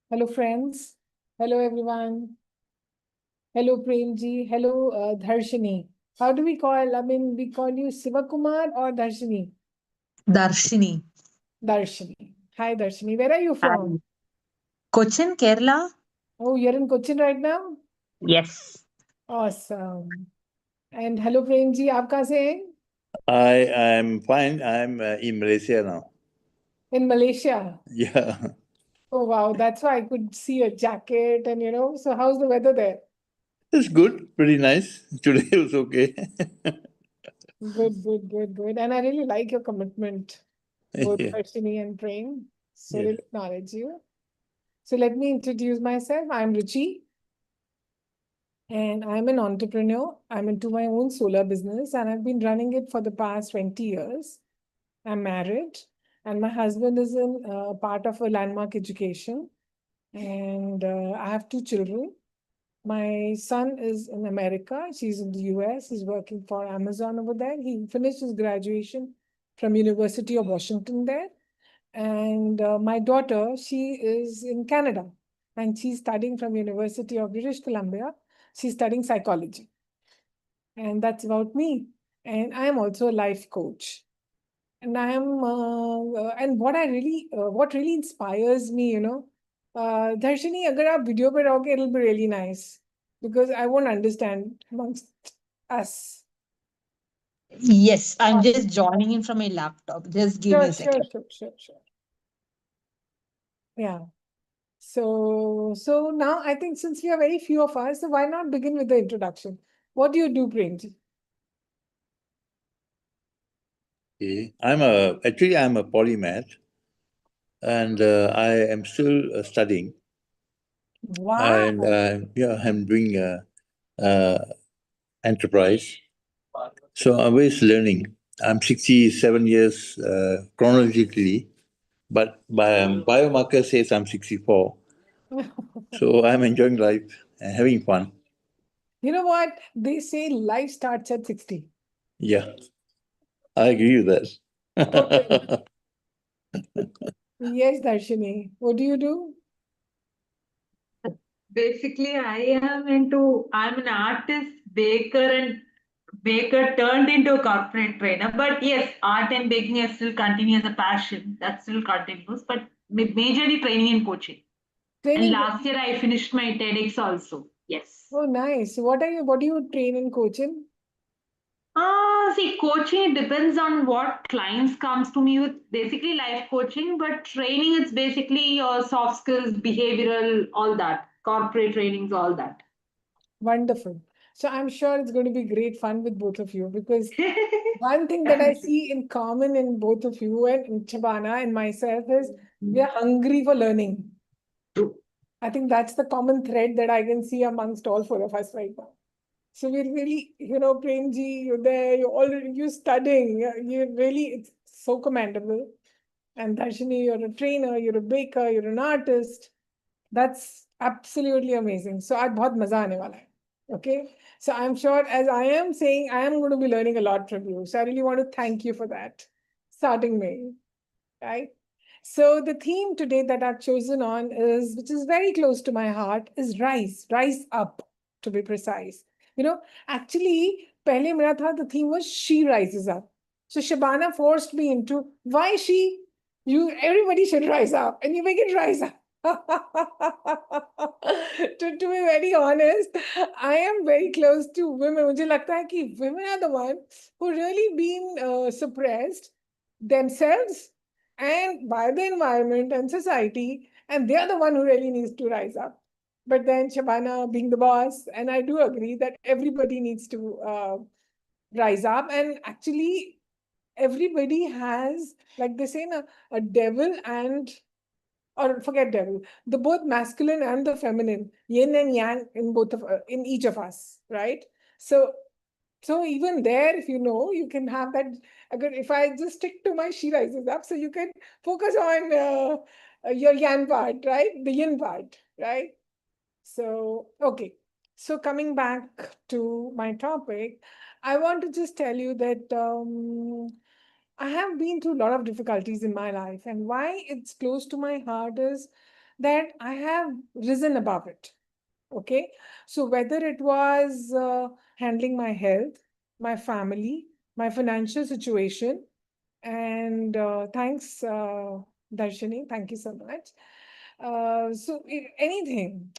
Hello, friends. Hello, everyone. Hello, Premji. Hello, Dharshini. How do we call? I mean, we call you Sivakumar or Dharshini? Darshini. Darshini. Hi, Darshini. Where are you Hi. from? Cochin, Kerala? Oh, you're in Cochin right now? Yes. Awesome. And hello, Premji. आप कहाँ से हैं? I am fine. I'm in Malaysia now. In Malaysia. Yeah, Oh, wow. That's why I could see a jacket and, so how's the weather there? it's good. Pretty nice. Today was okay. Good, good, good, good. And I really like your commitment, both Yeah. Darshini and Prem. So Yes. really acknowledge you. So let me introduce myself. I'm Ruchi and I'm an entrepreneur. I'm into my own solar business and I've been running it for the past 20 years. I'm married and my husband is in part of a landmark education. And I have two children. My son is in America. She's in the US. He's working for Amazon over there. He finished his graduation from University of Washington there. And my daughter, she is in Canada and she's studying from University of British Columbia. She's studying psychology. And that's about me. And I am also a life coach. And I am, and what really inspires me, Dharshini, agar aap video pe rahoge, it'll be really nice because I won't understand amongst us. Yes, I'm just joining in from my laptop. Just give me Sure, a sure, second. sure, sure, sure. Yeah. So now I think since we are very few of us, so why not begin with the introduction? What do you do, Premji? Okay. I'm a polymath, and I am still studying, Wow. and yeah, I'm doing uh, enterprise. So I'm always learning. I'm 67 years chronologically, but by biomarker says I'm 64. So I'm enjoying life and having fun. You know what? They say life starts at 60. Yeah, I agree with Okay. that. Yes, Darshini. What do you do? Basically, I'm an artist, baker, and baker turned into a corporate trainer. But yes, art and baking is still continue as a passion. That still continues, but majorly training and coaching. And Training. last year, I finished my TEDx also. Yes. Oh, nice. What do you train in coaching? See, coaching depends on what clients comes to me with. Basically, life coaching, but training it's basically your soft skills, behavioral, all that, corporate trainings, all that. Wonderful. So I'm sure it's going to be great fun with both of you because one thing that I Definitely. see in common in both of you and in Chabana and myself is we are hungry for learning. True. I think that's the common thread that I can see amongst all four of us right now. So we're really, Premji, you're there, you're studying. You really, it's so commendable. And Darshini, you're a trainer, you're a baker, you're an artist. That's absolutely amazing. So आज बहुत मजा आने वाला है. Okay. So I'm sure as I am saying, I am going to be learning a lot from you. So I really want to thank you for that. Starting May. Right. So the theme today that I've chosen on is, which is very close to my heart, is rise up, to be precise. Actually, pehle mera tha, the theme was she rises up. So Shabana forced me into why she? Everybody should rise up, and you make it rise up. To be very honest, I am very close to women. मुझे लगता है कि women are the ones who really been suppressed themselves and by the environment and society, and they are the one who really needs to rise up. But then Shabana being the boss, and I do agree that everybody needs to rise up. And actually, everybody has, like they say, a devil and or forget devil, the both masculine and the feminine, yin and yang in both of in each of us, right? So even there, if you can have that. Again, if I just stick to my she rises up, so you can focus on your yang part, right? The yin part, right? So, okay. So coming back to my topic, I want to just tell you that I have been through a lot of difficulties in my life, and why it's close to my heart is that I have risen above it. Okay. So whether it was handling my health, my family, my financial situation, and thanks, Darshini, thank you so much. Anything,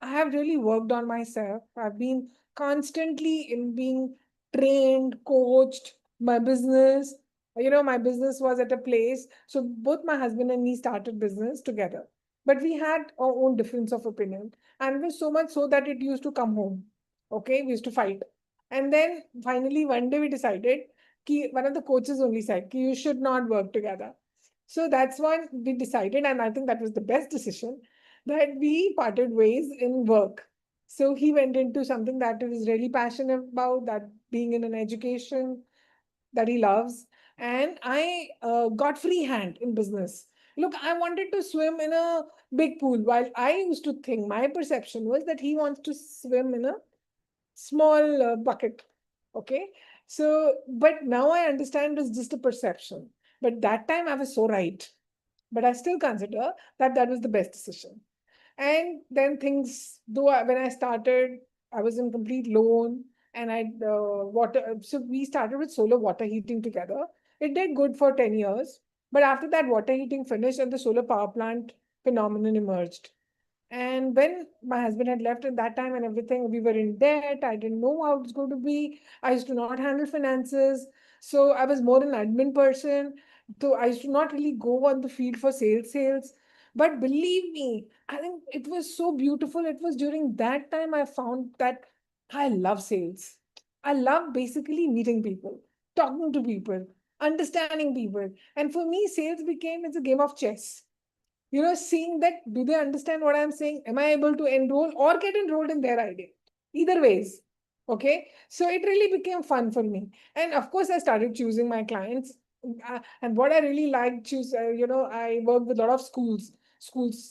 I have really worked on myself. I've been constantly in being trained, coached. My business, my business was at a place. So both my husband and me started business together, but we had our own difference of opinion, and it was so much so that it used to come home. Okay, we used to fight, and then finally one day we decided. One of the coaches only said, you should not work together. So that's why we decided, and I think that was the best decision, that we parted ways in work. So he went into something that he was really passionate about, that being in an education that he loves. And I got free hand in business. Look, I wanted to swim in a big pool, while I used to think, my perception was that he wants to swim in a small bucket. Okay. So, but now I understand it's just a perception. But that time I was so right. But I still consider that that was the best decision. And then things, when I started, I was in complete loan, and I water. So we started with solar water heating together. It did good for 10 years. But after that, water heating finished and the solar power plant phenomenon emerged. And when my husband had left at that time and everything, we were in debt. I didn't know how it was going to be. I used to not handle finances. So I was more an admin person. So I used to not really go on the field for sales. But believe me, I think it was so beautiful. It was during that time I found that I love sales. I love basically meeting people, talking to people, understanding people. And for me, sales became it's a game of chess. Seeing that, do they understand what I'm saying? Am I able to enroll or get enrolled in their idea? Either ways. Okay. So it really became fun for me. And of course, I started choosing my clients. And what I really like, I work with a lot of schools,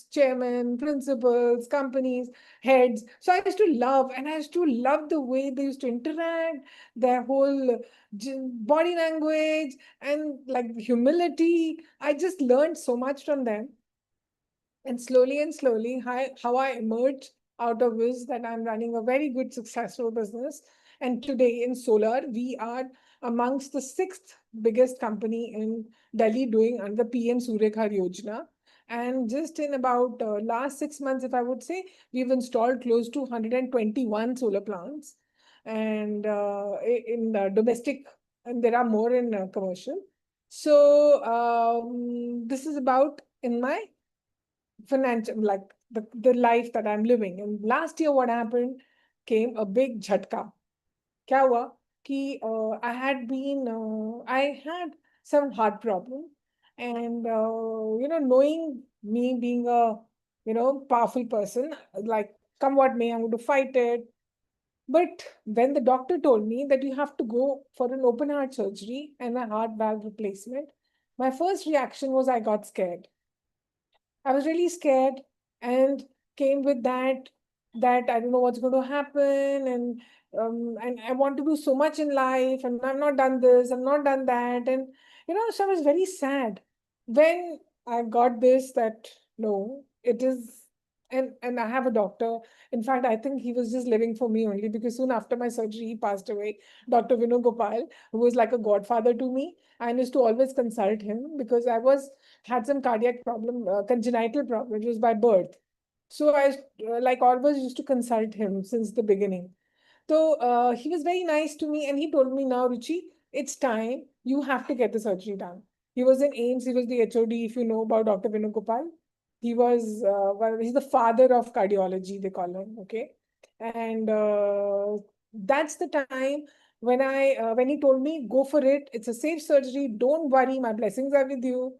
chairmen, principals, companies, heads. So I used to love, and I used to love the way they used to interact, their whole body language and like humility. I just learned so much from them. And slowly, how I emerged out of this, that I'm running a very good, successful business. And today in solar, we are amongst the sixth biggest company in Delhi doing under PM Surya Ghar Yojana. And just in about last 6 months, if I would say, we've installed close to 121 solar plants, and in domestic, and there are more in commercial. So this is about in my financial, like the life that I'm living. And last year, what happened, came a big jhatka. Kya hua ki I had some heart problem, and knowing me being a powerful person, like come what may, I'm going to fight it. But when the doctor told me that you have to go for an open heart surgery and a heart valve replacement, my first reaction was I got scared. I was really scared, and came with that I don't know what's going to happen, and I want to do so much in life, and I've not done this, I've not done that, and so I was very sad when I got this, that no, it is. And I have a doctor. In fact, I think he was just living for me only, because soon after my surgery, he passed away. Dr. Vinu Gopal, who was like a godfather to me. I used to always consult him because I had some cardiac problem, congenital problem, it was by birth. So I like always used to consult him since the beginning. So he was very nice to me, and he told me, now, Ruchi, it's time. You have to get the surgery done. He was in AIMS. He was the HOD, if you know about Dr. Venugopal. He was, he's the father of cardiology, they call him. Okay. And that's the time when he told me, go for it. It's a safe surgery. Don't worry. My blessings are with you.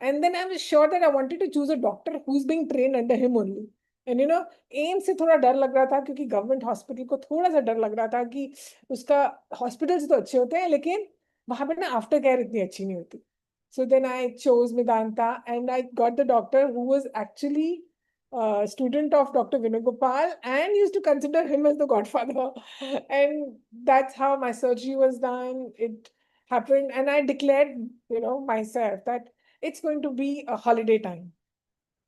And then I was sure that I wanted to choose a doctor who's being trained under him only. And AIIMS से थोड़ा डर लग रहा था, क्योंकि government hospital को थोड़ा सा डर लग रहा था कि उसका हॉस्पिटल्स तो अच्छे होते हैं, लेकिन वहां पर ना आफ्टर केयर इतनी अच्छी नहीं होती. So then I chose Medanta, and I got the doctor who was actually a student of Dr. Venugopal and used to consider him as the godfather. And that's how my surgery was done. It happened, and I declared, myself that it's going to be a holiday time.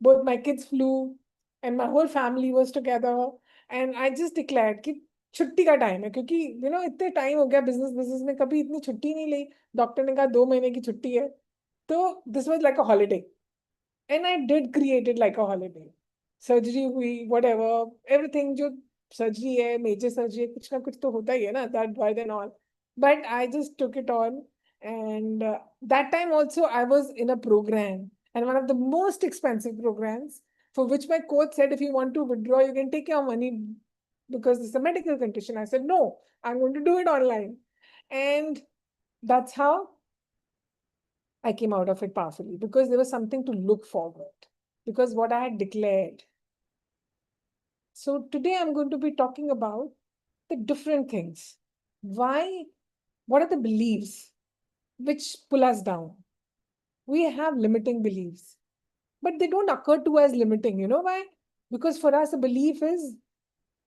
both my kids flew, and my whole family was together. And I just declared कि छुट्टी का time है, क्योंकि इतने time हो गया business में, कभी इतनी छुट्टी नहीं ली. डॉक्टर ने कहा 2 महीने की छुट्टी है. तो this was like a holiday. And I did create it like a holiday. Surgery हुई, whatever, everything जो surgery है, major surgery है, कुछ ना कुछ तो होता ही है ना, that why then all. But I just took it on, and that time also I was in a program, and one of the most expensive programs, for which my coach said, if you want to withdraw, you can take your money because it's a medical condition. I said, no, I'm going to do it online. And that's how I came out of it powerfully, because there was something to look forward, because what I had declared. So today I'm going to be talking about the different things. Why, what are the beliefs which pull us down? We have limiting beliefs, but they don't occur to us limiting. You know why? Because for us, a belief is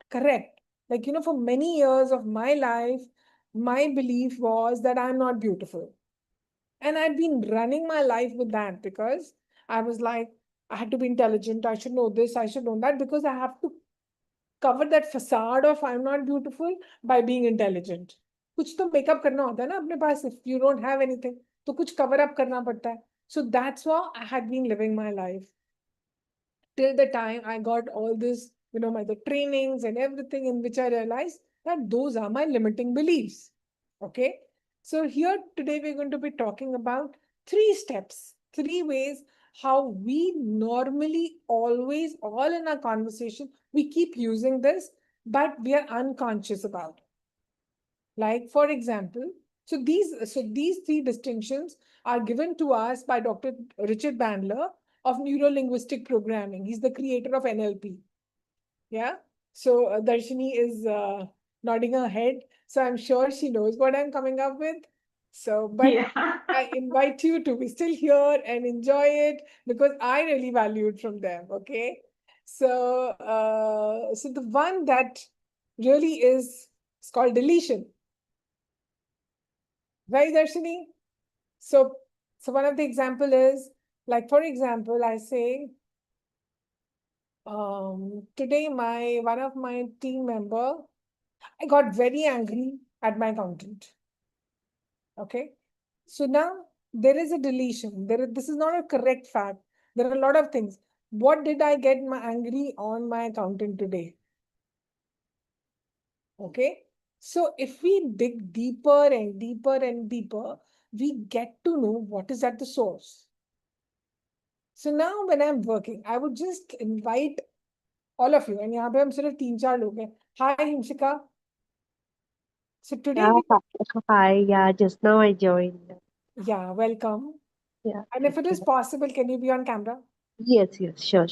correct. Like, for many years of my life, my belief was that I'm not beautiful. And I'd been running my life with that, because I was like, I had to be intelligent. I should know this. I should know that, because I have to cover that facade of I'm not beautiful by being intelligent. कुछ तो makeup करना होता है ना अपने पास. If you don't have anything, तो कुछ cover up करना पड़ता है. So that's how I had been living my life till the time I got all this, the trainings and everything, in which I realized that those are my limiting beliefs. Okay. So here today we're going to be talking about 3 steps, 3 ways how we normally always, all in our conversation, we keep using this, but we are unconscious about it. Like, for example, so these 3 distinctions are given to us by Dr. Richard Bandler of Neuro-Linguistic Programming. He's the creator of NLP. Yeah. So Darshini is nodding her head. So I'm sure she knows what I'm coming up with. So, but Yeah. I invite you to be still here and enjoy it, because I really value it from them. Okay. So, so the one that really is, it's called deletion. Right, Darshini? So one of the example is, like, for example, I say, today one of my team member, I got very angry at my accountant. Okay. So now there is a deletion. This is not a correct fact. There are a lot of things. What did I get angry on my accountant today? Okay. So if we dig deeper and deeper and deeper, we get to know what is at the source. So now when I'm working, I would just invite all of you, and यहाँ पे हम सिर्फ 3-4 लोग हैं. Hi, Himshika. So today, Hi, yeah, just now I joined. yeah, welcome. Yeah. And if it is possible, can you be on camera? Yes, sure.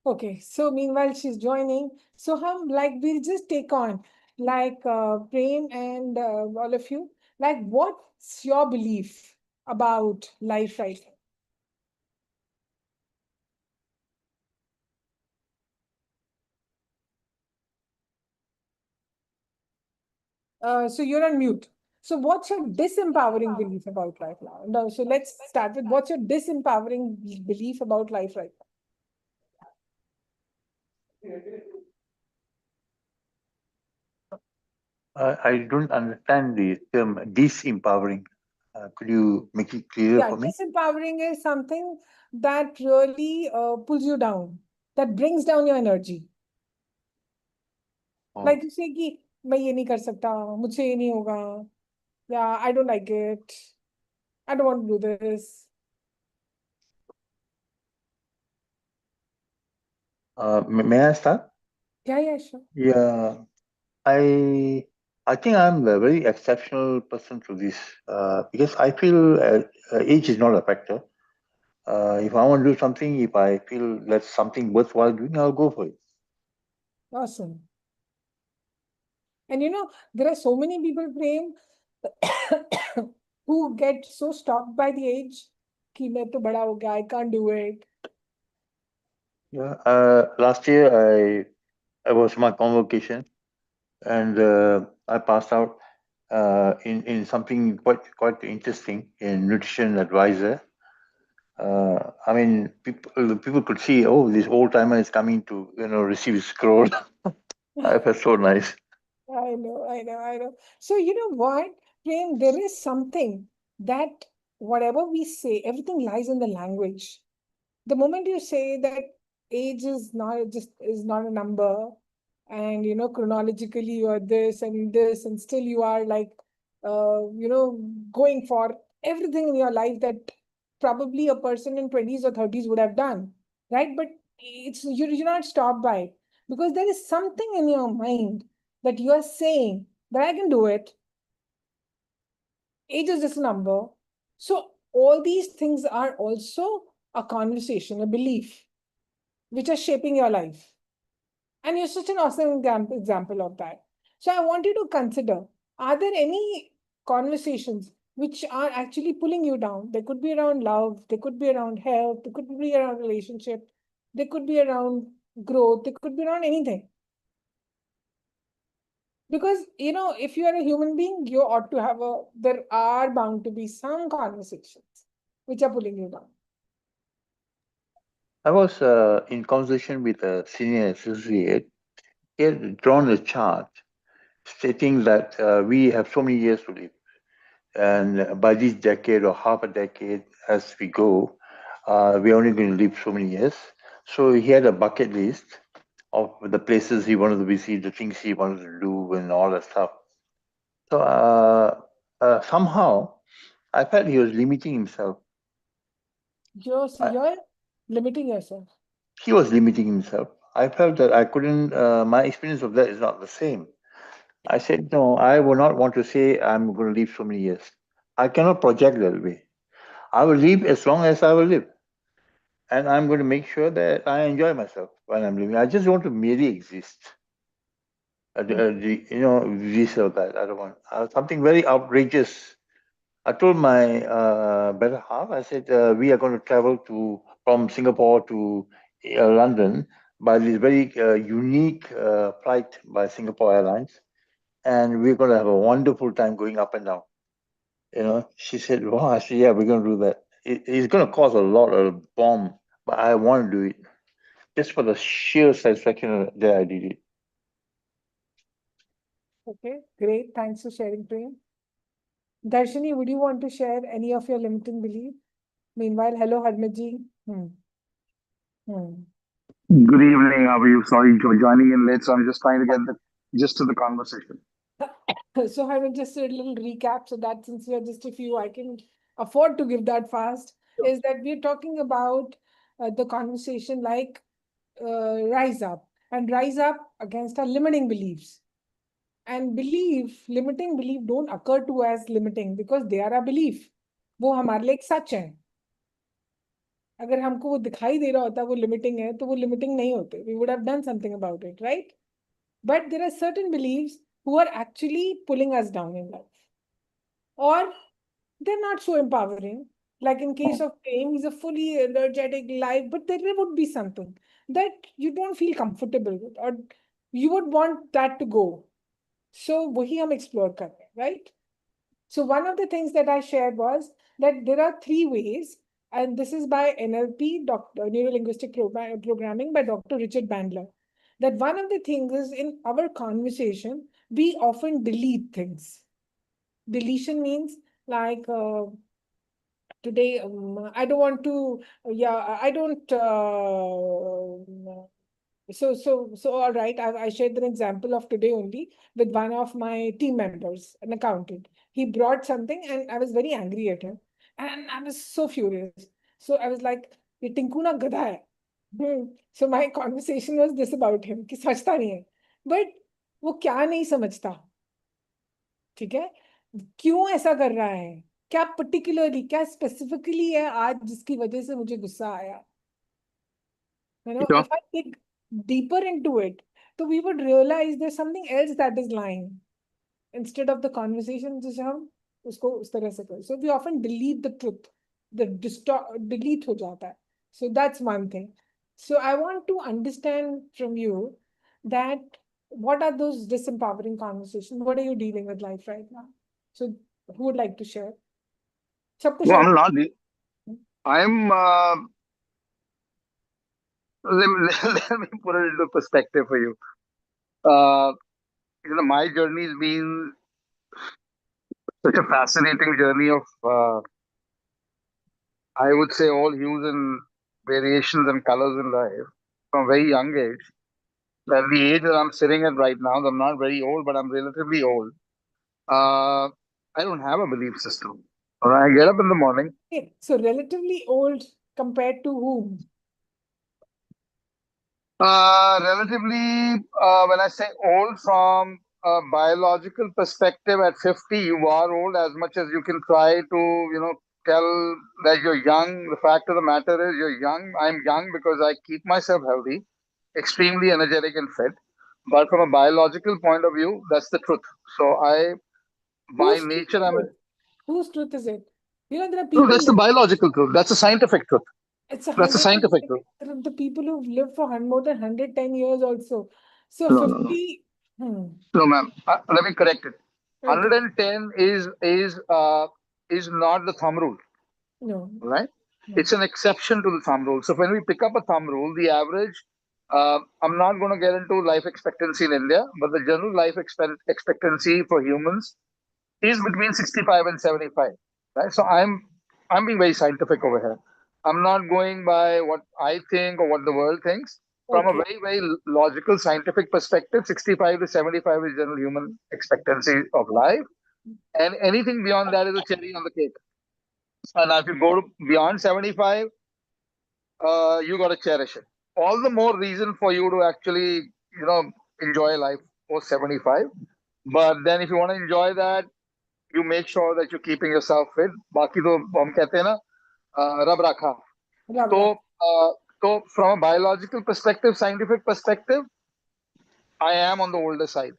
Okay, so meanwhile she's joining. So we'll just take on, like, Prem and all of you, like, what's your belief about life right now? So you're on mute. So what's your disempowering belief about life now? No, so let's start with, what's your disempowering belief about life right now? I don't understand the term disempowering. Could you make it clearer Yeah, for me? disempowering is something that really pulls you down, that brings down your energy. Oh. Like you say कि मैं ये नहीं कर सकता, मुझसे ये नहीं होगा, yeah, I don't like it, I don't want to do this. May I start? Yeah, sure. Yeah, I think I'm a very exceptional person to this because I feel age is not a factor. If I want to do something, if I feel that's something worthwhile doing, I'll go for it. Awesome. And there are so many people, Prem, who get so stopped by the age कि मैं तो बड़ा हो गया, I can't do it. Yeah. Last year it was my convocation, and I passed out in something quite interesting in nutrition advisor. I mean, people could see, oh, this old timer is coming to receive his scroll. I felt so nice. I know, I know, I know. So you know what, Prem, there is something that whatever we say, everything lies in the language. The moment you say that age is not a number, and chronologically you are this, and still you are like going for everything in your life that probably a person in 20s or 30s would have done, right? But you're not stopped by it, because there is something in your mind that you are saying that I can do it. Age is just a number. So all these things are also a conversation, a belief, which are shaping your life. And you're such an awesome example of that. So I want you to consider, are there any conversations which are actually pulling you down? They could be around love, they could be around health, they could be around relationship, they could be around growth, they could be around anything. Because, if you are a human being, you ought to there are bound to be some conversations which are pulling you down. I was in conversation with a senior associate. He had drawn a chart stating that we have so many years to live. And by this decade or half a decade, as we go, we're only going to live so many years. So he had a bucket list of the places he wanted to visit, the things he wanted to do, and all that stuff. So somehow, I felt he was limiting himself. You're limiting yourself. He was limiting himself. I felt that I couldn't, my experience of that is not the same. I said, no, I would not want to say I'm going to live so many years. I cannot project that way. I will live as long as I will live. And I'm going to make sure that I enjoy myself when I'm living. I just want to merely exist. This or that. I don't want something very outrageous. I told my better half, I said, we are going to travel from Singapore to London by this very unique flight by Singapore Airlines. And we're going to have a wonderful time going up and down. She said, wow, I said, yeah, we're going to do that. It's going to cost a lot of bomb, but I want to do it just for the sheer satisfaction that I did it. Okay, great. Thanks for sharing, Prem. Darshini, would you want to share any of your limiting belief? Meanwhile, hello, Harmitji. Good evening. How are you? Sorry for joining in late, so I'm just trying to get the gist of the conversation. So I will just a little recap so that since we are just a few, I can afford to give that fast. Sure. Is that we're talking about the conversation like rise up and rise up against our limiting beliefs. And limiting belief don't occur to as limiting because they are a belief. वो हमारे लिए एक सच है. अगर हमको वो दिखाई दे रहा होता वो limiting है तो वो limiting नहीं होते. We would have done something about it, right? But there are certain beliefs who are actually pulling us down in life. Or they're not so empowering. Like in case of Prem, he's a fully energetic life, but there would be something that you don't feel comfortable with, or you would want that to go. So वही हम explore कर रहे हैं, right? So one of the things that I shared was that there are 3 ways, and this is by NLP, Neuro Linguistic Programming by Dr. Richard Bandler. That one of the things is in our conversation, we often delete things. Deletion means like today, I don't want to, I don't, so all right, I shared an example of today only with one of my team members, an accountant. He brought something and I was very angry at him. And I was so furious. So I was like, ये टिंकू ना गधा है. So my conversation was this about him, कि समझता नहीं है. But वो क्या नहीं समझता? ठीक है? क्यों ऐसा कर रहा है? क्या particularly, क्या specifically है आज जिसकी वजह से मुझे गुस्सा आया? Sure. If I dig deeper into it, so we would realize there's something else that is lying instead of the conversation जिसे हम उसको उस तरह से करें. So we often delete the truth, delete हो जाता है. So that's one thing. So I want to understand from you that what are those disempowering conversations? What are you dealing with life right now? So who would like to share? Sabko No, share. I'm not. I'm. Let me put it into perspective for you. Uh, my journey has been such a fascinating journey of, I would say, all hues and variations and colors in life from a very young age. At the age that I'm sitting at right now, I'm not very old, but I'm relatively old. I don't have a belief system. All right, I get up in the morning. Okay, so relatively old compared to whom? Relatively, when I say old from a biological perspective, at 50, you are old as much as you can try to, tell that you're young. The fact of the matter is you're young. I'm young because I keep myself healthy, extremely energetic and fit. But from a biological point of view, that's the truth. So by Whose truth nature, is it? Whose truth is it? There are no, people that's the biological truth. That's the scientific truth. it's a That's the hundred scientific truth. there are the people who've lived for more than 110 years also. So No, no, no. 50, No, ma'am. Let me correct it. okay, 110 is not the thumb rule, no, right? no. It's an exception to the thumb rule. So when we pick up a thumb rule, the average, I'm not going to get into life expectancy in India, but the general life expectancy for humans is between 65 and 75, right? So I'm being very scientific over here. I'm not going by what I think or what the world thinks. From a Okay, very, very logical, scientific perspective, 65 to 75 is general human expectancy of life. And anything beyond that is a cherry on the cake. And if you go to beyond 75, you got to cherish it. All the more reason for you to actually, enjoy life post 75. But then if you want to enjoy that, you make sure that you're keeping yourself fit. बाकी तो हम कहते हैं ना रब रखा. तो Rabra. तो from a biological perspective, scientific perspective, I am on the older side.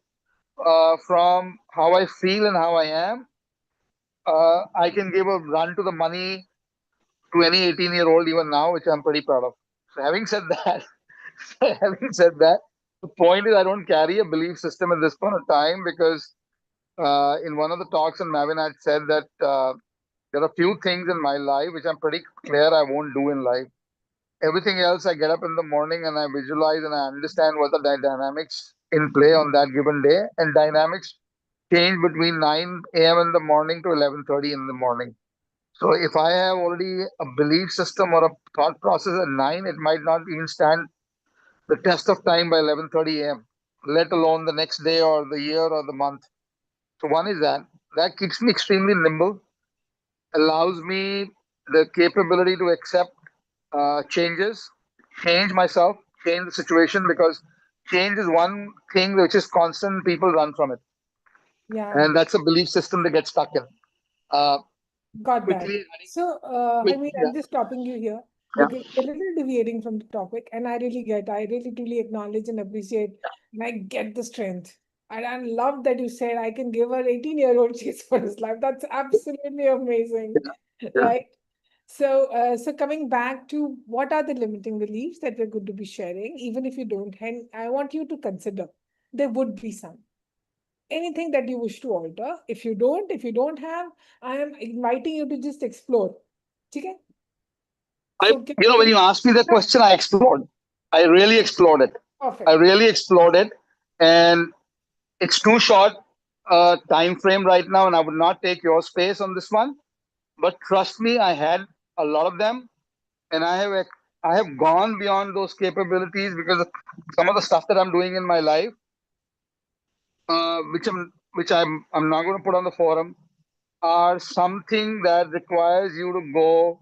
From how I feel and how I am, I can give a run to the money to any 18-year-old even now, which I'm pretty proud of. So having said that, the point is I don't carry a belief system at this point of time because in one of the talks, and Mavin had said that there are a few things in my life which I'm pretty clear I won't do in life. Everything else, I get up in the morning and I visualize and I understand what the dynamics in play on that given day, and dynamics change between 9 a.m. in the morning to 11:30 in the morning. So if I have already a belief system or a thought process at 9, it might not even stand the test of time by 11:30 a.m., let alone the next day or the year or the month. So one is that keeps me extremely nimble, allows me the capability to accept changes, change myself, change the situation, because change is one thing which is constant. People run from it, Yeah, and that's a belief system they get stuck in. Uh, got that. quickly, So, yeah, I'm just stopping you here yeah. because we're a little deviating from the topic, and I really truly acknowledge and appreciate, and I get the strength. And I love that you said I can give an 18-year-old chase for his life. That's absolutely amazing, Yeah. right? So coming back to what are the limiting beliefs that we're going to be sharing, even if you don't, and I want you to consider there would be some. Anything that you wish to alter. If you don't have, I am inviting you to just explore. Okay? So When you asked me the question, I explored. I really explored it. I perfect. really explored it, and it's too short time frame right now, and I would not take your space on this one. But trust me, I had a lot of them, and I have gone beyond those capabilities because of some of the stuff that I'm doing in my life, which I'm not going to put on the forum, are something that requires you to go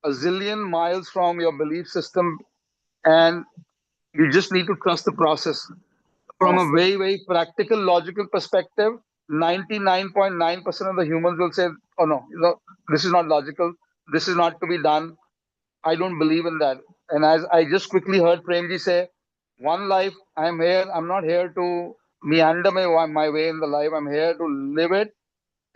a zillion miles from your belief system, and you just need to trust the process. From a Awesome. very, very practical, logical perspective, 99.9% of the humans will say, "Oh no, this is not logical. This is not to be done. I don't believe in that." And as I just quickly heard Premji say, "One life. I'm here. I'm not here to meander my way in the life. I'm here to live it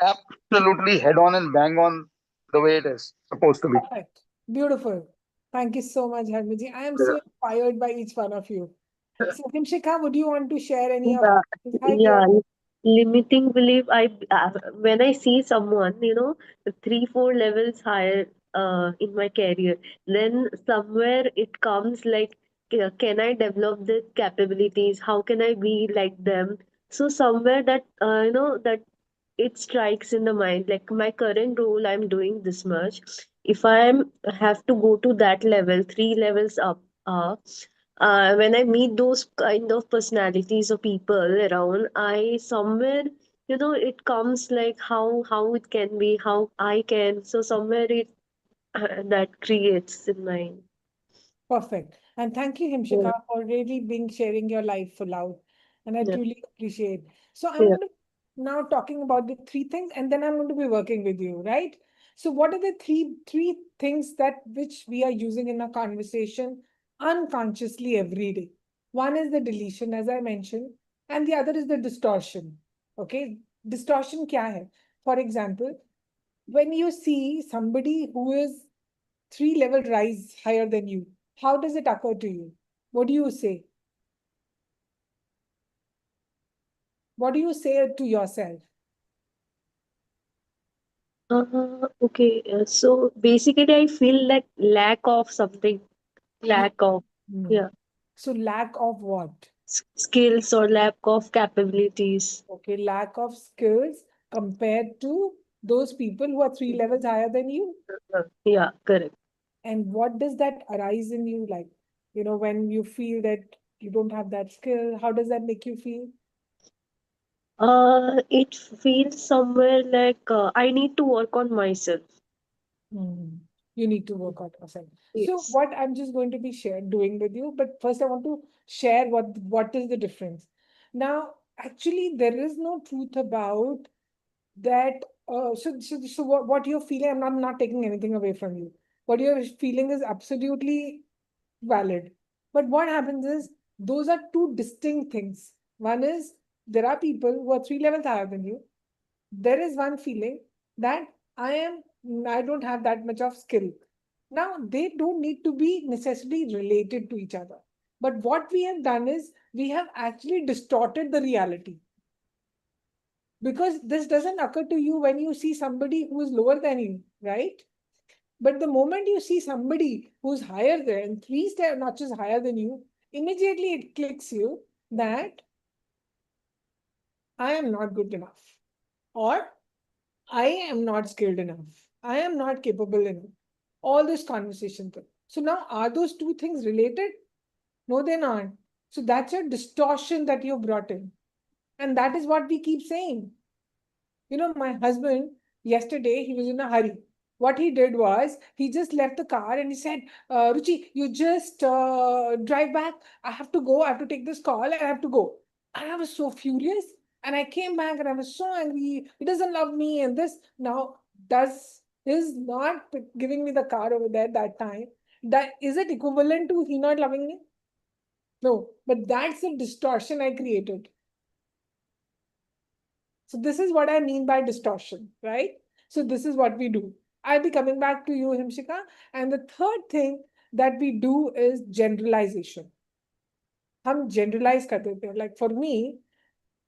absolutely head on and bang on the way it is supposed to be." Perfect. Beautiful. Thank you so much, Harmiji. I am Yeah. so inspired by each one of you. So, Himshika, would you want to share any of Yeah, how yeah. your Limiting belief. When I see someone, 3, 4 levels higher in my career, then somewhere it comes like, can I develop the capabilities? How can I be like them? So somewhere that that it strikes in the mind, like my current role, I'm doing this much. If I have to go to that level, 3 levels up, when I meet those kind of personalities or people around, I somewhere, it comes like how it can be, how I can. So somewhere it that creates in mind. perfect? And thank you, Yeah, Himshika, for really being sharing your life full out. And I yeah, truly appreciate. So I'm yeah. going to now talking about the three things, and then I'm going to be working with you, right? So what are the three things that which we are using in our conversation unconsciously every day? One is the deletion, as I mentioned, and the other is the distortion. Okay, distortion kya hai? For example, when you see somebody who is 3 level rise higher than you, how does it occur to you? What do you say? What do you say to yourself? Okay. So basically, I feel like lack of something, You, lack of, hmm. yeah, So lack of what? skills or lack of capabilities. Okay, lack of skills compared to those people who are 3 levels higher than you. Yeah, correct. And what does that arise in you like? When you feel that you don't have that skill, how does that make you feel? It feels somewhere like I need to work on myself. Hmm. You need to work out yourself. So Yes. what I'm just going to be doing with you, but first I want to share what is the difference. Now, actually, there is no truth about that. So what you're feeling, I'm not taking anything away from you. What you're feeling is absolutely valid. But what happens is those are two distinct things. One is there are people who are 3 levels higher than you. There is one feeling that I don't have that much of skill. Now they don't need to be necessarily related to each other. But what we have done is we have actually distorted the reality, because this doesn't occur to you when you see somebody who is lower than you, right? But the moment you see somebody who's higher than 3 notches higher than you, immediately it clicks you that I am not good enough, or I am not skilled enough, I am not capable enough. All this conversation thing. So now, are those two things related? No, they're not. So that's a distortion that you brought in. And that is what we keep saying. My husband, yesterday, he was in a hurry. What he did was, he just left the car and he said, Ruchi, you just drive back. I have to go. I have to take this call and I have to go. And I was so furious. And I came back and I was so angry. He doesn't love me. And this now does is not giving me the car over there that time. That is it equivalent to he not loving me? No, but that's the distortion I created. So this is what I mean by distortion, right? So this is what we do. I'll be coming back to you, Himshika. And the third thing that we do is generalization. हम generalize कर देते हैं. Like for me,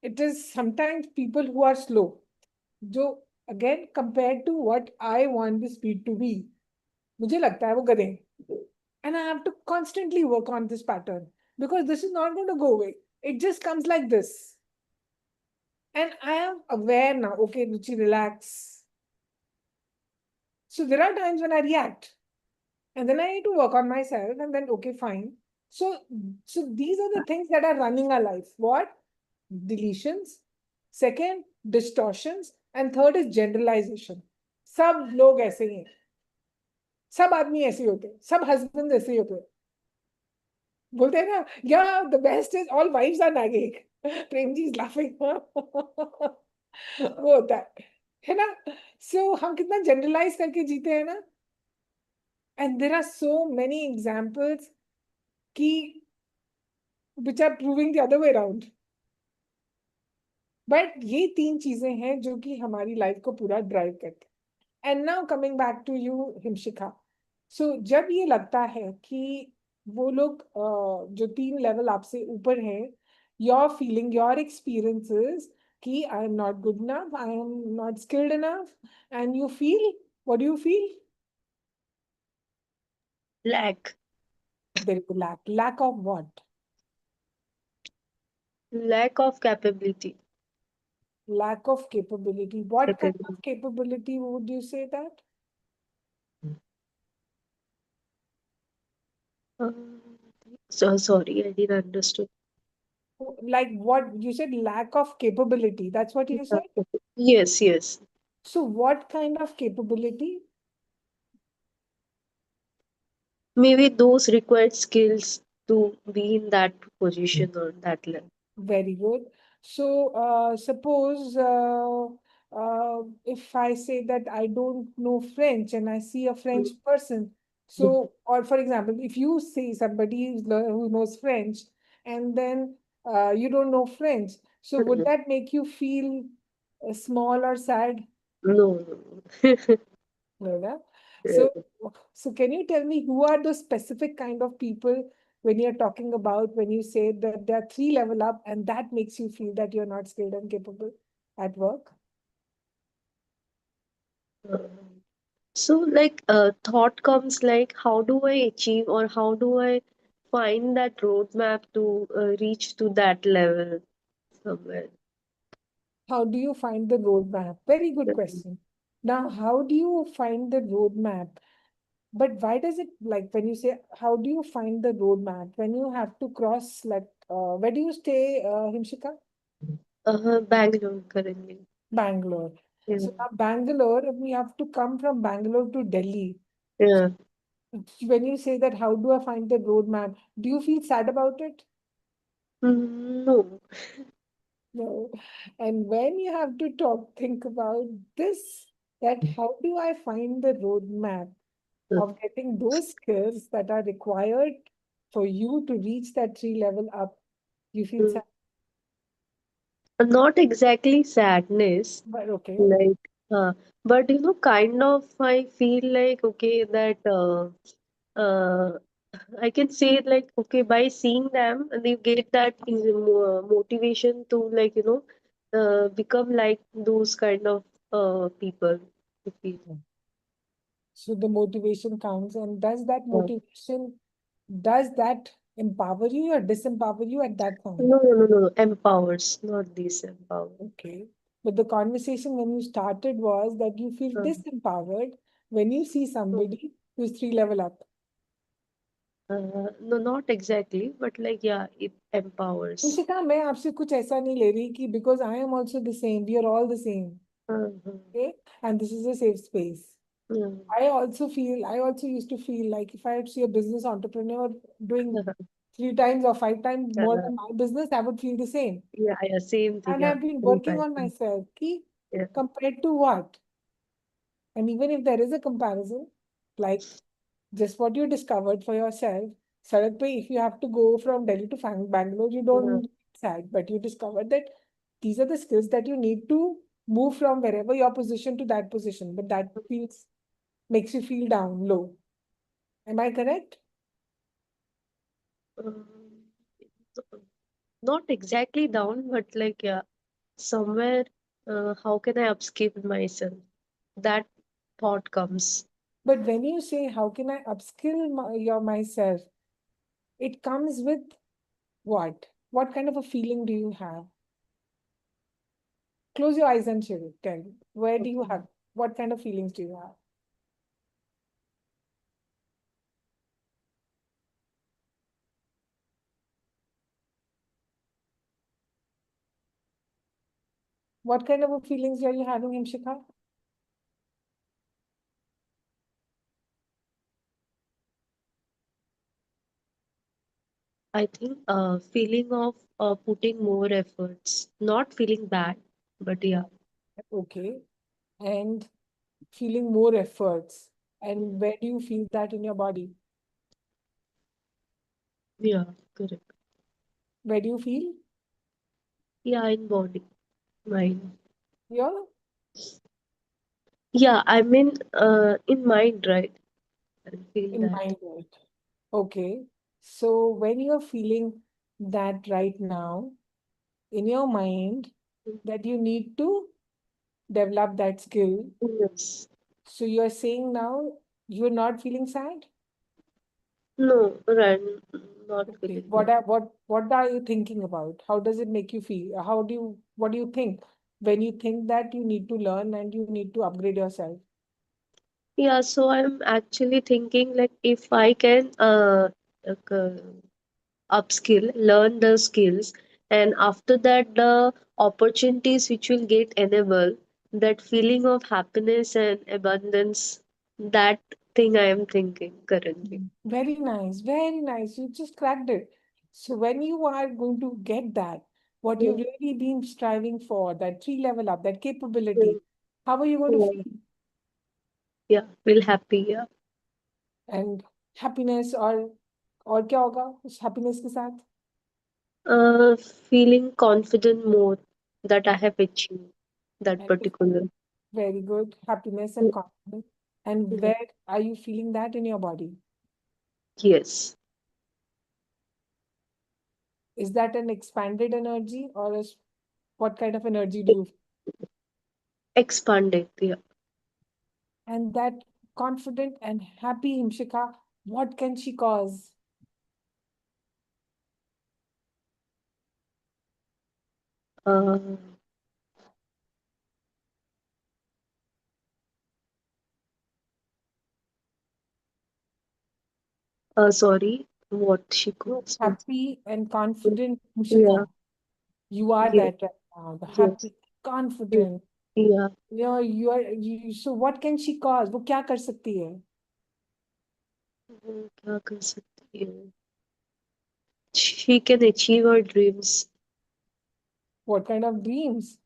it is sometimes people who are slow. जो again compared to what I want the speed to be, मुझे लगता है वो गधे हैं. And I have to constantly work on this pattern because this is not going to go away. It just comes like this. And I am aware now, okay, Ruchi, relax. So there are times when I react and then I need to work on myself and then, okay, fine. So these are the things that are running our life. What? Deletions. Second, distortions. And third is generalization. सब लोग ऐसे ही हैं. सब आदमी ऐसे ही होते हैं. सब husbands ऐसे ही होते हैं. बोलते हैं ना, yeah, the best is all wives are nagging. Prem ji is laughing. वो होता है ना? So हम कितना generalize करके जीते हैं ना? And there are so many examples which are proving the other way around. But ये तीन चीजें हैं जो कि हमारी लाइफ को पूरा ड्राइव करते हैं. And now coming back to you, Himshika. So जब ये लगता है कि वो लोग जो 3 level आपसे ऊपर हैं, your feeling, your experiences कि I am not good enough, I am not skilled enough, and you feel, what do you feel? Lack. There is a lack. Lack of what? Lack of capability. Lack of capability. What kind Capability. of capability would you say that? Uh, so sorry, I didn't understand. Like what you said, lack of capability. That's what you said. Yes, yes. So what kind of capability? Maybe those required skills to be in that position or that level. Very good. So suppose if I say that I don't know French and I see a French person, so or for example, if you see somebody who knows French and then you don't know French, so would that make you feel small or sad? No, no. No, no. Yeah. So can you tell me who are those specific kind of people when you're talking about when you say that they're 3 level up and that makes you feel that you're not skilled and capable at work? So, thought comes like, how do I achieve or how do I find that roadmap to reach to that level somewhere? How do you find the roadmap? Very good question. Now, how do you find the roadmap? But why does it like when you say how do you find the roadmap when you have to cross like where do you stay, Himshika? Bangalore currently. Bangalore. Yeah. So now Bangalore, we have to come from Bangalore to Delhi. Yeah. When you say that, how do I find the roadmap? Do you feel sad about it? No. No. And when you have to think about this, that how do I find the roadmap of getting those skills that are required for you to reach that 3 level up? You feel Mm, sad, Not exactly sadness, but okay. like, but kind of, I feel like, okay, that uh, I can say it like, okay, by seeing them, and you get that motivation to, become like those kind of people. I feel. So the motivation counts, and Uh, does that empower you or disempower you at that time? no, no, no, no, empowers, not disempower. Okay. But the conversation when you started was that you feel Uh, disempowered when you see somebody who's 3 level up. no, not exactly, but like, yeah, it empowers. Nishita, मैं आपसे कुछ ऐसा नहीं ले रही कि because I am also the same. We are all the same. Uh, Okay. And this is a safe space. yeah. I also used to feel like if I see a business entrepreneur doing 3 times or 5 times more than my business, I would feel the same. Yeah, yeah, same thing. And Yeah, I've been very working bad on thing. myself. Ki, Yeah. compared to what? And even if there is a comparison, like just what you discovered for yourself, Sarat bhai, if you have to go from Delhi to Bangalore, you Uh, don't get sad, but you discovered that these are the skills that you need to move from wherever your position to that position. But that feels makes you feel down, low. Am I correct? um, Not exactly down, but like, yeah, somewhere, how can I upskill myself? That thought comes. But when you say, how can I upskill myself? It comes with what? What kind of a feeling do you have? Close your eyes and tell me. Where do you Okay. have, what kind of feelings do you have? What kind of a feelings are you having, Himshika? I think feeling of putting more efforts, not feeling bad, but yeah, Okay. And feeling more efforts. And where do you feel that in your body? yeah, correct. Where do you feel? Yeah, in body, mind. Yeah, Yeah, I mean, in mind, right? I feel in that. mind, right? Okay. So when you're feeling that right now in your mind that you need to develop that skill, Yes. so you're saying now you're not feeling sad? No, right. Not Okay. feeling What that. what are you thinking about? How does it make you feel? What do you think when you think that you need to learn and you need to upgrade yourself? Yeah, so I'm actually thinking like if I can like, upskill, learn the skills, and after that the opportunities which will get enabled, that feeling of happiness and abundance, that thing I am thinking currently. Very nice, very nice. You just cracked it. So when you are going to get that, what Yeah, you've really been striving for, that three level up, that yeah, capability, how are you going to yeah, feel? yeah, feel happy, yeah. And happiness और क्या होगा उस happiness के साथ? Feeling confident more that I have achieved that And if- particular. Very good. Happiness and confidence. And Yeah. where are you feeling that in your body? Yes, Is that an expanded energy or what kind of energy do you? expanded, yeah. And that confident and happy Himshika, what can she cause? Uh, Sorry, what she You calls me. happy and confident Yeah, Himshika. You are yes, that right now. The yes, happy, confident. yeah. So what can she cause? वो क्या कर सकती है? वो क्या कर सकती है? She can achieve her dreams, What kind of dreams?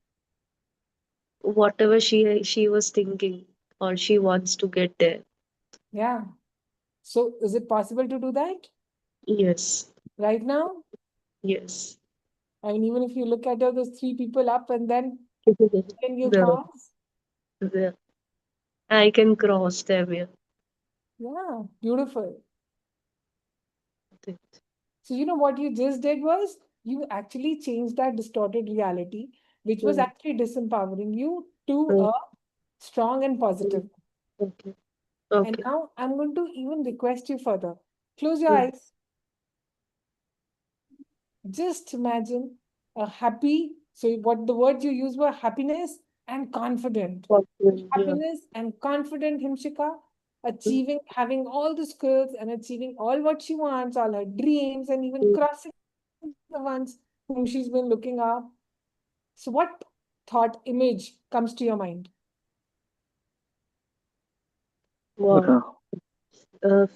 whatever she was thinking, or she wants to get there. Yeah. So is it possible to do that Yes, right now? yes. I mean, even if you look at those three people up and then can you No, cross? I can cross them. Yeah. Yeah, beautiful. So you know what you just did was you actually changed that distorted reality, which was Mm, actually disempowering you to mm, a strong and mm. positive. Okay, And okay. now I'm going to even request you further. Close your Mm. eyes. Just imagine a happy, so what the words you used were happiness and confident. Yeah. Happiness and confident Himshika, Mm, achieving, having all the skills and achieving all what she wants, all her dreams, and even mm. crossing the ones whom she's been looking up. So, what thought image comes to your mind? Wow.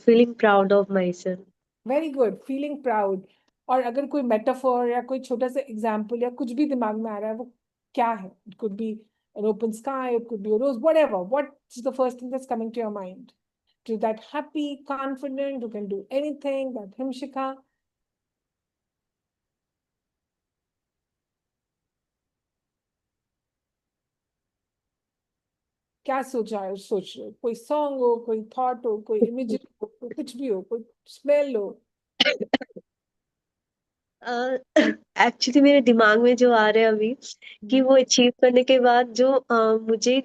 Feeling proud of myself. Very good, feeling proud. और अगर कोई metaphor या कोई छोटा सा example या कुछ भी दिमाग में आ रहा है वो क्या है? It could be an open sky, it could be a rose, whatever. What's the first thing that's coming to your mind? To that happy, confident, who can do anything, that Himshika. क्या सोच रहे हो? कोई song हो, कोई thought हो, कोई imagery हो, कोई कुछ भी हो, कोई स्मेल हो. एक्चुअली मेरे दिमाग में जो आ रहा है अभी कि वो अचीव करने के बाद जो मुझे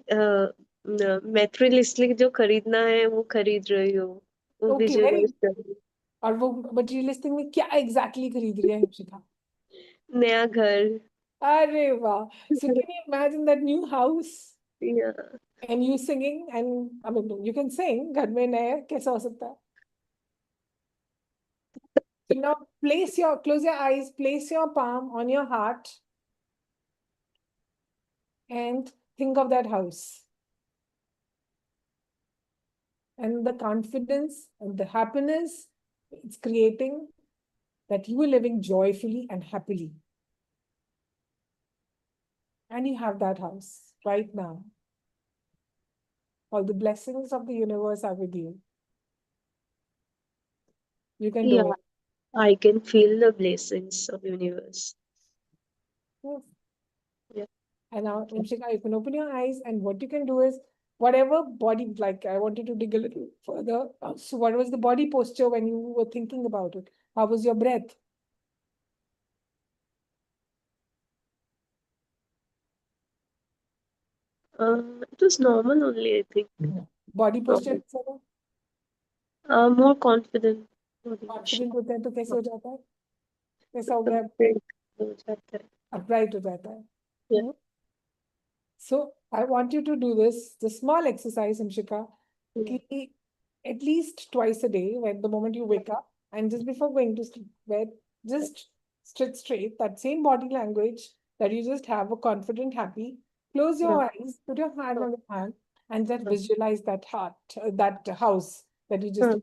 मेटेरियलिस्टिक जो खरीदना है वो खरीद रही हूँ, वो ओके, वेरी. विजुअलाइज कर रही हूँ. और वो मटेरियलिस्टिक में क्या एग्जैक्टली खरीद रही है हर्षिता? नया घर. अरे वाह. So can you imagine that new house या and you singing and I mean you can sing घर में नया कैसा हो सकता है? So now close your eyes, place your palm on your heart and think of that house and the confidence and the happiness it's creating that you are living joyfully and happily. And you have that house right now. All the blessings of the universe are with you. You can do या it. I can feel the blessings of universe. Yes. Yeah. And now, Imshika, you can open your eyes, and what you can do is whatever body, like I wanted to dig a little further. So, what was the body posture when you were thinking about it? How was your breath? It was normal only, I think. Body posture Normal. कैसा था? More confident. Confident होता है तो कैसे हो जाता है? कैसा हो गया? हो जाता है. Upright हो जाता है. Yeah. Hmm? So I want you to do this, the small exercise, Hamshika, ki at least twice a day, when the moment you wake up and just before going to sleep, where just sit straight, that same body language that you just have a confident, happy. Close your eyes, put your hand on the hand, and just visualize that heart, that house that you just,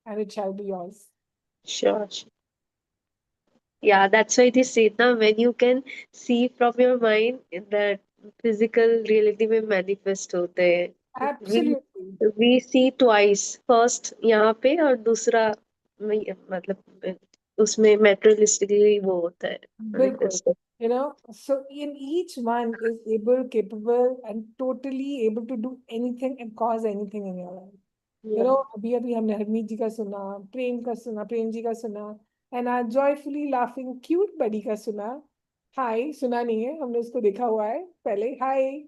and it shall be yours. Sure. Yeah, that's why they say now when you can see from your mind that physical reality में manifest होते हैं. Absolutely. We see twice. First यहाँ पे और दूसरा मतलब उसमें materialistically वो होता है. Bilkul. You know, so in each one is able, capable, and totally able to do anything and cause anything in your life. You know, अभी अभी हमने हरमीत जी का सुना, प्रेम जी का सुना, and our joyfully laughing cute buddy का सुना. Hi, सुना नहीं है, हमने उसको देखा हुआ है पहले. Hi.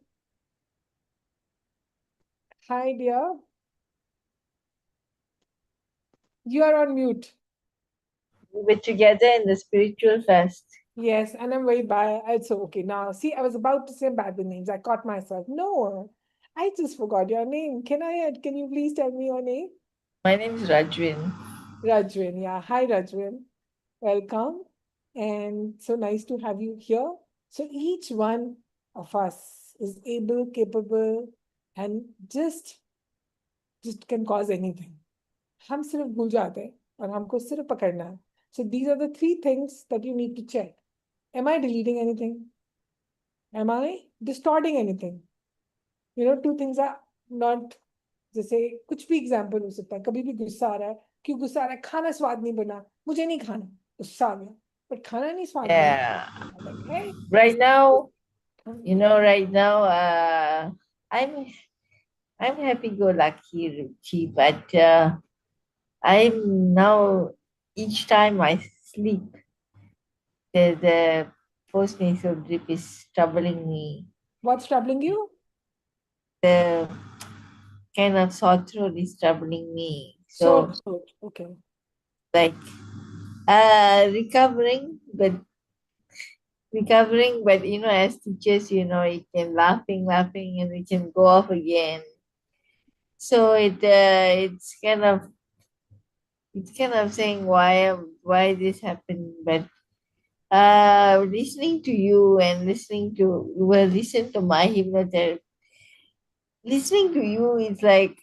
Hi, dear. You are on mute. We're together in the spiritual fast. Yes, and I'm very bad. It's okay. Now, see, I was about to say bad the names. I caught myself. No, I just forgot your name. Can you please tell me your name? My name is Rajwin. Rajwin. Yeah. Hi, Rajwin. Welcome. And so nice to have you here. So each one of us is able, capable, and just can cause anything. हम सिर्फ भूल जाते हैं और हमको सिर्फ पकड़ना है. So these are the 3 things that you need to check. Am I deleting anything? Am I distorting anything? You know, 2 things are not, जैसे कुछ भी एग्जाम्पल हो सकता है. कभी भी गुस्सा आ रहा है, क्यों गुस्सा आ रहा है? खाना स्वाद नहीं बना, मुझे नहीं खाना, गुस्सा आ गया. बट खाना नहीं स्वाद बना. Yeah. Like, hey, Right now, right now, I'm happy-go-lucky, Ruchi, but I'm now, each time I sleep, the postnasal drip is troubling me. What's troubling you? The kind of sore throat is troubling me. So, So, okay. like, recovering, but as teachers, you can laughing, and we can go off again. So it's kind of saying why this happened, but listening to you and listen to my hypnotherapy. Listening to you is like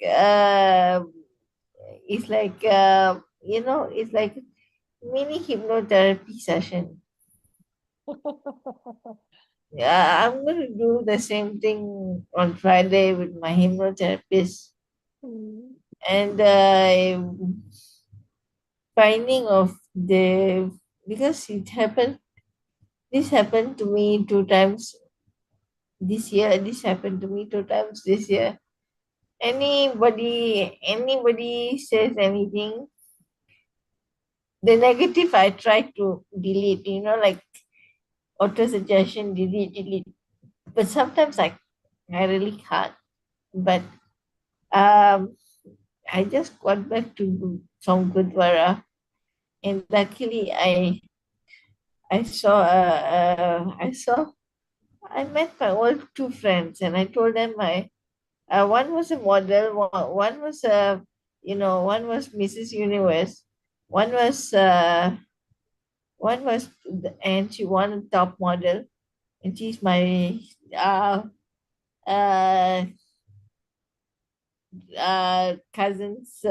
it's like it's like mini hypnotherapy session. Yeah, I'm going to do the same thing on Friday with my hypnotherapist. And finding of because this happened to me 2 times this year. This happened to me 2 times this year. Anybody says anything, the negative I try to delete, like auto suggestion, delete. But sometimes I really can't. But I just got back to from Gurdwara, and luckily I met my old 2 friends, and I told them one was a model, one was one was Mrs. Universe, one was and she won a top model, and she's my uh, cousin's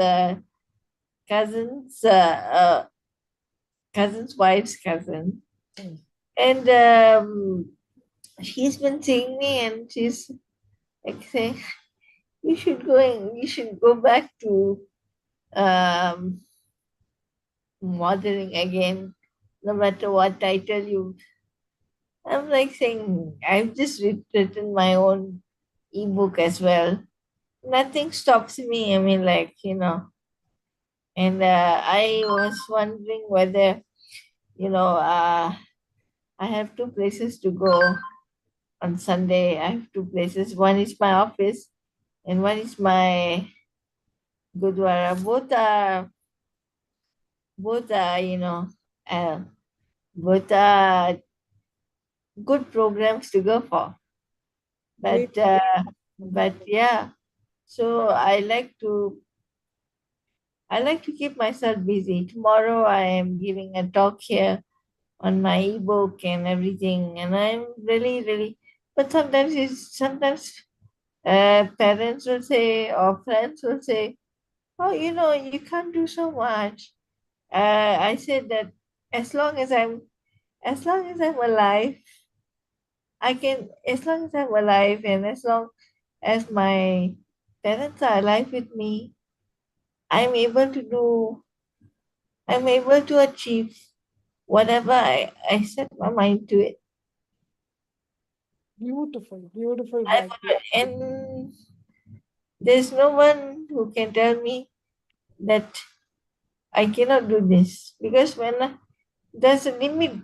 wife's cousin, and she's been seeing me, and she's like saying, you should go back to modeling again, no matter what title you. I'm like saying, I've just written my own ebook as well. Nothing stops me. I mean, like, And I was wondering whether, I have two places to go on Sunday. I have two places. One is my office, and one is my Gurdwara. Both are, uh, both are good programs to go for. Great. But yeah, so I like to keep myself busy. Tomorrow I am giving a talk here on my ebook and everything, and I'm really, really. But sometimes parents will say or friends will say, "Oh, you can't do so much." I said that as long as I'm alive, I can. As long as I'm alive, and as long as my parents are alive with me, I'm able to do. I'm able to achieve whatever I set my mind to it. Beautiful, beautiful, I, Rajvi. and there's no one who can tell me that I cannot do this, because there's a limit,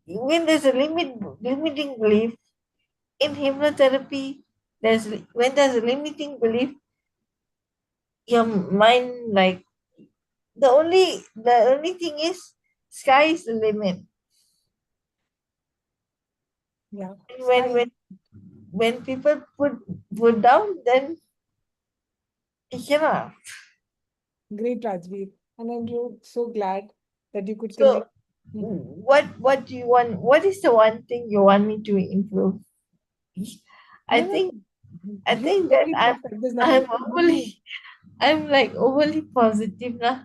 when there's a limiting belief in hypnotherapy, when there's a limiting belief, your mind, like, the only thing is, sky is the limit. Yeah. And when people put down, then you cannot. Great, Rajvi. And I'm so glad that you could So connect. Mhm. what do you want? What is the one thing you want me to improve? I No, no, think I you're think that very I'm perfect. There's I'm nothing overly, overly I'm like overly positive now.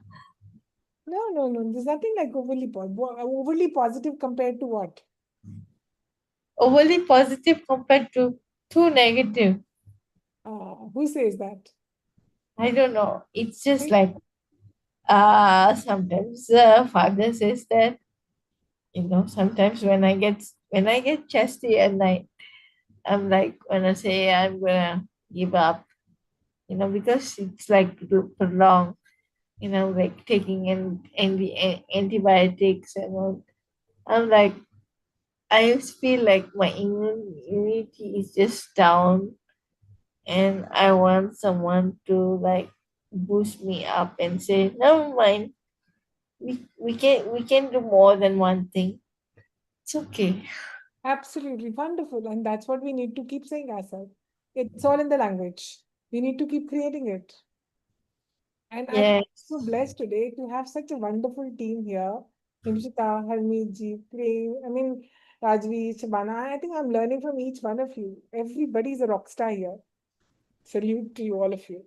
no. There's nothing like overly positive compared to what? Overly positive compared to too negative. Who says that? I don't know. It's just Hey, like sometimes father says that, sometimes when I get chesty at night, I'm like, when I say I'm gonna give up, because it's like prolonged, like taking in antibiotics and all. I'm like, I feel like my immunity is just down, and I want someone to like boost me up and say, never mind, we can do more than one thing. It's okay. absolutely wonderful. And that's what we need to keep saying ourselves. It's all in the language. We need to keep creating it. And I'm Yeah. so blessed today to have such a wonderful team here. Nimshita, Harmeet Prem, Rajvi, Shabana. I think I'm learning from each one of you. Everybody's a rock star here. Salute to you, all of you.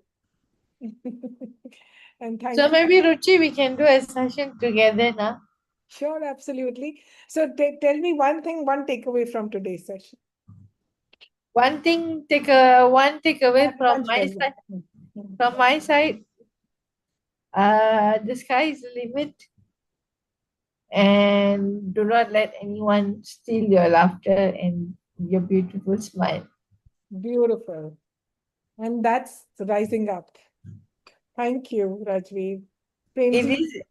And So thank you. maybe Ruchi, we can do a session together now. Sure, absolutely. So tell me one thing, one takeaway from today's session. One takeaway from One my share. side. Mhm. From my side, the sky is the limit, and do not let anyone steal your laughter and your beautiful smile. Beautiful. And that's rising up. Thank you, Rajvi. It Premji, is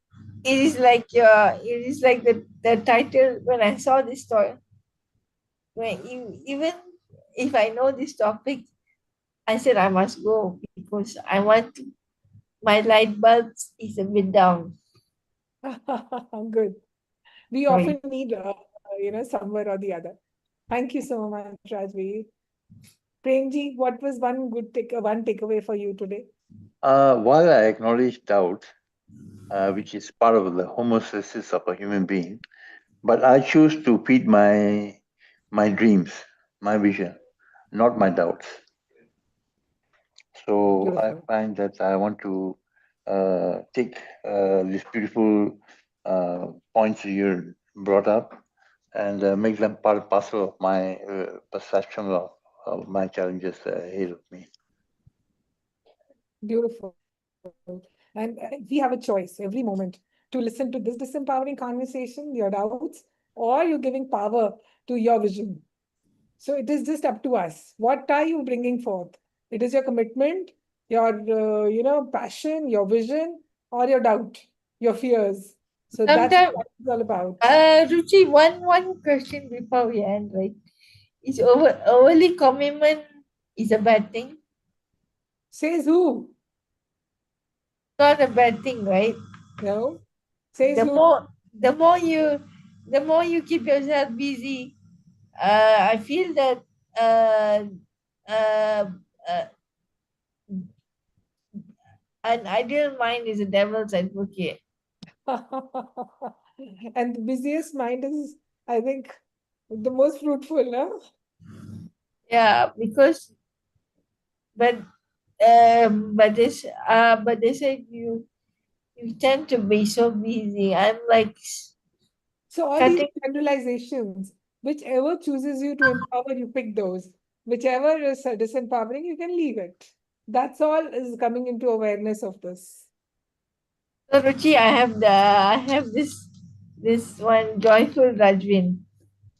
it is like the title when I saw this story. Even if I know this topic, I said I must go because my light bulbs is a bit down. good. We Sorry. often need, somewhere or the other. Thank you so much, Rajvi. Premji, what was one takeaway for you today? While I acknowledge doubt, which is part of the homeostasis of a human being, but I choose to feed my dreams, my vision, not my doubts. So I Beautiful. find that I want to take these beautiful points you brought up and make them part and parcel of my perception of my challenges ahead of me. Beautiful. And we have a choice every moment to listen to this disempowering conversation, your doubts, or you're giving power to your vision. So it is just up to us. What are you bringing forth? It is your commitment, your passion, your vision, or your doubt, your fears. So that's Sometimes, what it's all about. Ruchi, one question before we end, right? Is overly commitment is a bad thing? Says who? Not a bad thing, right? No. Says The who? more the more you keep yourself busy, I feel that uh, uh, uh, an ideal mind is a devil's advocate. And the busiest mind is, I think, the most fruitful, no? Yeah, because but but they said you tend to be so busy. I'm like So all these cutting. generalizations, whichever chooses you to empower, you pick those. Whichever is disempowering, you can leave it. That's all is coming into awareness of this. So Ruchi, I have this one joyful Rajvin.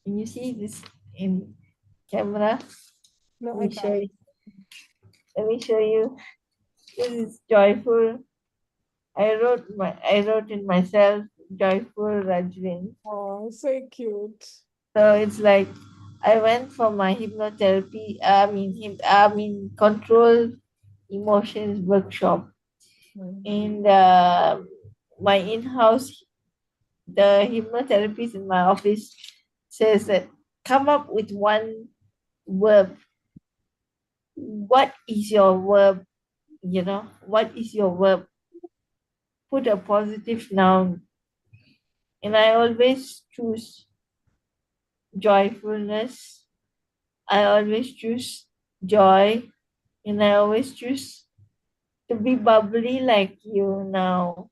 Can you see this in camera? No, Let I me show can't. you. Let me show you. This is joyful. I wrote in myself joyful Rajvin. Oh, so cute. So it's like I went for my hypnotherapy. I mean control emotions workshop, Mm. and my in-house the hypnotherapist in my office says that come up with one verb. What is your verb? What is your verb? Put a positive noun. And I always choose joyfulness. I always choose joy. And I always choose to be bubbly like you now.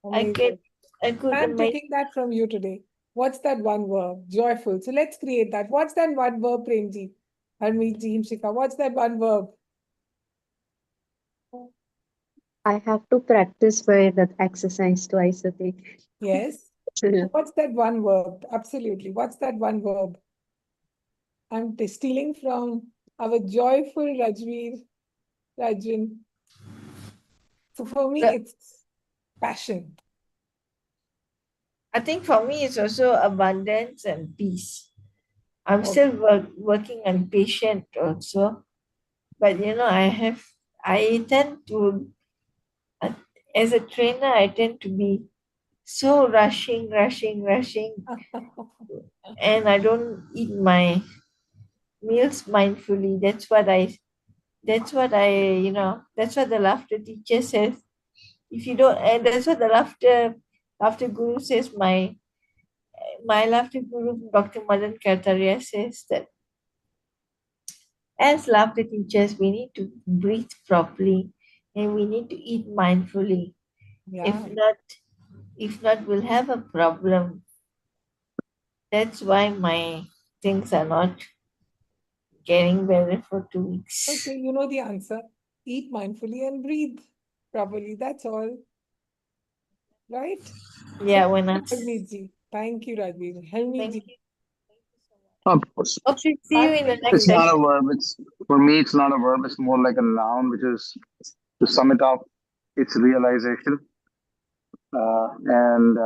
Amazing. I could I'm imagine. taking that from you today. What's that one verb? Joyful. So let's create that. What's that one verb, Premji? Harmeetji, Himshika, what's that one verb? I have to practice my that exercise twice a day. Yes. What's that one verb? Absolutely. What's that one verb? I'm stealing from our joyful Rajvin. So for me, it's passion. I think for me, it's also abundance and peace. I'm Okay. still working on patient also, but I tend to, uh, as a trainer, I tend to be so rushing, and I don't eat my meals mindfully. That's what the laughter teacher says. If you don't, and that's what the laughter guru says. My laughter guru, Dr. Madan Kartaria, says that as laughter teachers, we need to breathe properly and we need to eat mindfully. Yeah. If not, we'll have a problem. That's why my things are not getting better for 2 weeks. Okay, you know the answer. Eat mindfully and breathe properly. That's all. Right? Yeah, So, when I Harmeetji. Thank you, Rajveer. thank Harmeetji. you. Of course. Hope to see you in the next It's not a session. verb. It's for me. It's not a verb. It's more like a noun, which is to sum it up. It's realization. And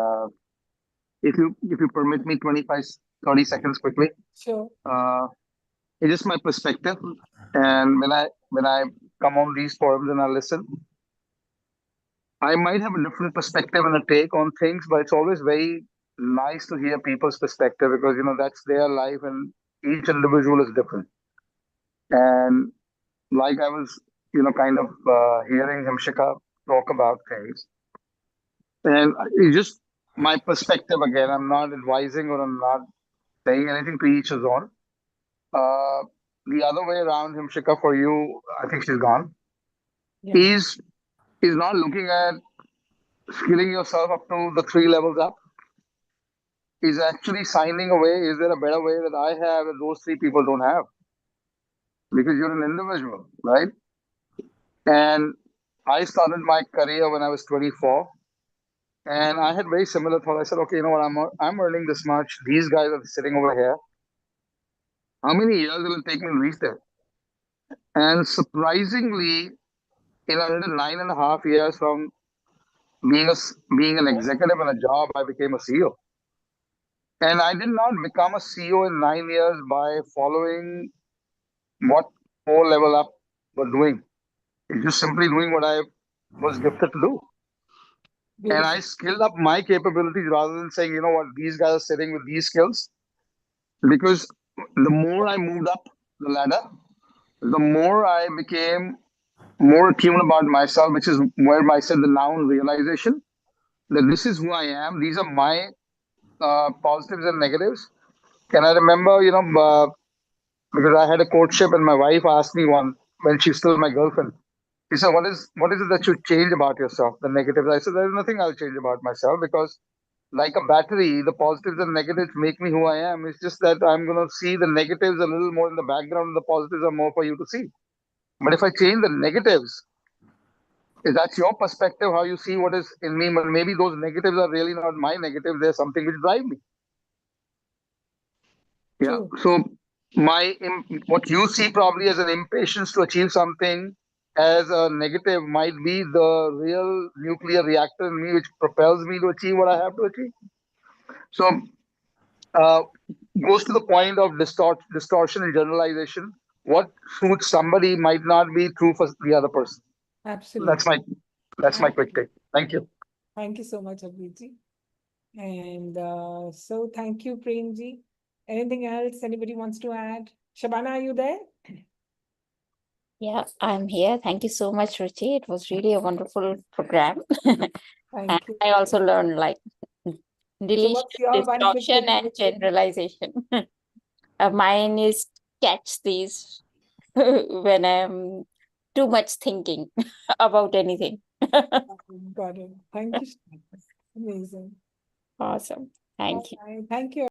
if you permit me 25, 30 seconds quickly, Sure. uh, it's just my perspective. And when I come on these forums and I listen, I might have a different perspective and a take on things, but it's always very nice to hear people's perspective because that's their life and each individual is different. And like I was, kind of hearing Himshika talk about things, and it's just my perspective again. I'm not advising or I'm not saying anything to each his own. Uh, the other way around, Himshika, for you, I think she's gone. Yeah. Is not looking at skilling yourself up to the 3 levels up. Is actually signing away. Is there a better way that I have that those 3 people don't have? Because you're an individual, right? And I started my career when I was 24. And I had very similar thought. I said, okay, you know what? I'm earning this much. These guys are sitting over here. How many years will it take me to reach there? And surprisingly, in under 9.5 years from being an executive in a job, I became a CEO. And I did not become a CEO in 9 years by following what 4 level up were doing. It's just simply doing what I was gifted to do. And I Beautiful. skilled up my capabilities rather than saying, you know what, these guys are sitting with these skills. Because the more I moved up the ladder, the more I became more attuned about myself, which is where I said the noun realization that this is who I am. These are my positives and negatives. Can I remember, because I had a courtship and my wife asked me one when she's still my girlfriend. She said, what is it that you change about yourself? The negatives. I said, there's nothing I'll change about myself because like a battery, the positives and negatives make me who I am. It's just that I'm gonna see the negatives a little more in the background and the positives are more for you to see. But if I change the negatives, if that's your perspective, how you see what is in me, but maybe those negatives are really not my negatives, they're something which drive me. Yeah. True. So what you see probably as an impatience to achieve something as a negative might be the real nuclear reactor in me which propels me to achieve what I have to achieve. So uh, goes to the point of distortion and generalization. What suits somebody might not be true for the other person. Absolutely. That's my quick take. Thank you. Thank you so much, Abhijit. And so thank you, Premji. Anything else anybody wants to add? Shabana, are you there? Yeah, I'm here. Thank you so much, Ruchi. It was really a wonderful program. And Thank you. I also learned like So deletion, what's your one quick distortion, and takeaway? generalization. Mine is catch these when I'm too much thinking about anything. Got it. Thank you. Amazing. Awesome. Thank you. Bye. Thank you.